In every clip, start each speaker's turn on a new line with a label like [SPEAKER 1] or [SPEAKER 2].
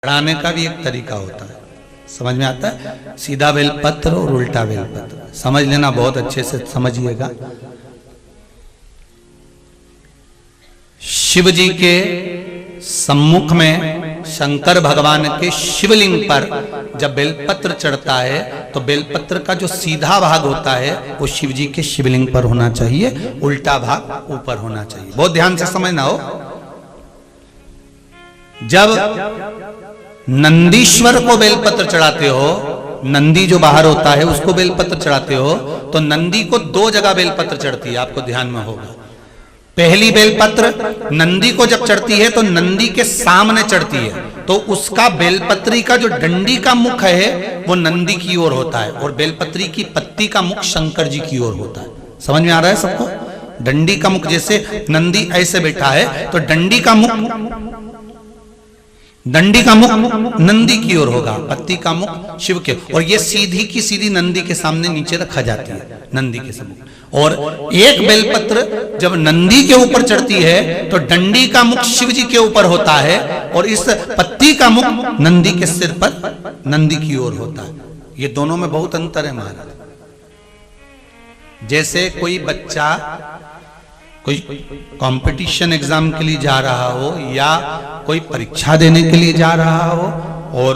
[SPEAKER 1] चढ़ाने का भी एक तरीका होता है, समझ में आता है? सीधा बेलपत्र और उल्टा बेलपत्र समझ लेना, बहुत अच्छे से समझिएगा। शिव जी के सम्मुख में शंकर भगवान के शिवलिंग पर जब बेलपत्र चढ़ता है तो बेलपत्र का जो सीधा भाग होता है वो शिव जी के शिवलिंग पर होना चाहिए, उल्टा भाग ऊपर होना चाहिए। बहुत ध्यान से समझना हो। जब नंदीश्वर को बेलपत्र चढ़ाते हो, नंदी जो बाहर होता है उसको बेलपत्र चढ़ाते हो, तो नंदी को दो जगह बेलपत्र चढ़ती है, आपको ध्यान में होगा। पहली बेलपत्र नंदी को जब चढ़ती है तो नंदी के सामने चढ़ती है, तो उसका बेलपत्री का जो डंडी का मुख है वो नंदी की ओर होता है और बेलपत्री की पत्ती का मुख शंकर जी की ओर होता है। समझ में आ रहा है सबको? डंडी का मुख, जैसे नंदी ऐसे बैठा है तो डंडी का मुख नंदी की ओर होगा, पत्ती का मुख शिव के, और ये सीधी की सीधी नंदी के सामने नीचे रखा जाती है, नंदी के सम्मुख। और एक बेलपत्र जब नंदी के ऊपर चढ़ती है तो डंडी का मुख शिव जी के ऊपर होता है और इस पत्ती का मुख नंदी के सिर पर नंदी की ओर होता है। ये दोनों में बहुत अंतर है महाराज। जैसे कोई बच्चा कोई कंपटीशन एग्जाम के लिए जा रहा हो या कोई परीक्षा देने के लिए जा रहा हो और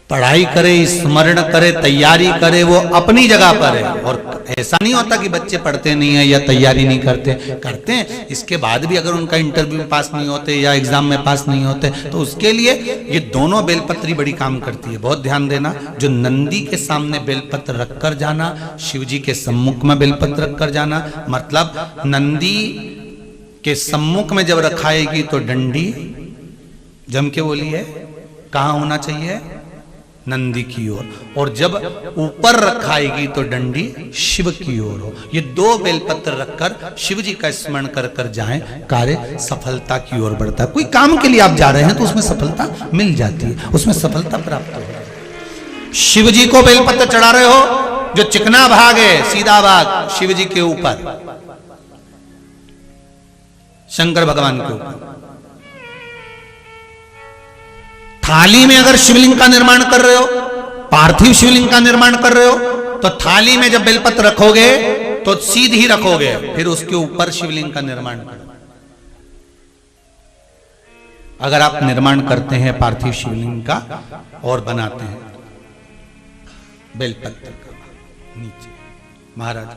[SPEAKER 1] पढ़ाई करे, स्मरण करे, तैयारी करे, वो अपनी जगह पर है। और ऐसा नहीं होता कि बच्चे पढ़ते नहीं है या तैयारी नहीं करते हैं। इसके बाद भी अगर उनका इंटरव्यू में पास नहीं होते या एग्जाम में पास नहीं होते तो उसके लिए ये दोनों बेलपत्री बड़ी काम करती है। बहुत ध्यान देना, जो नंदी के सामने बेलपत्र रखकर जाना, शिव जी के सम्मुख में बेलपत्र रखकर जाना, मतलब नंदी के सम्मुख में जब रखाएगी तो डंडी, जम के बोलिए, कहाँ होना चाहिए? नंदी की ओर। और जब ऊपर रखाएगी तो डंडी शिव की ओर हो। ये दो बेलपत्र रखकर शिव जी का स्मरण कर कर जाएं, कार्य सफलता की ओर बढ़ता है। कोई काम के लिए आप जा रहे हैं तो उसमें सफलता मिल जाती है, उसमें सफलता प्राप्त हो। शिव जी को बेलपत्र चढ़ा रहे हो, जो चिकना भाग है, सीधा भाग शिव जी के ऊपर, शंकर भगवान के ऊपर। थाली में अगर शिवलिंग का निर्माण कर रहे हो, पार्थिव शिवलिंग का निर्माण कर रहे हो, तो थाली में जब बेलपत्र रखोगे तो सीधी रखोगे, फिर उसके ऊपर शिवलिंग का निर्माण करो। अगर आप निर्माण करते हैं पार्थिव शिवलिंग का और बनाते हैं बेलपत्र का नीचे, महाराज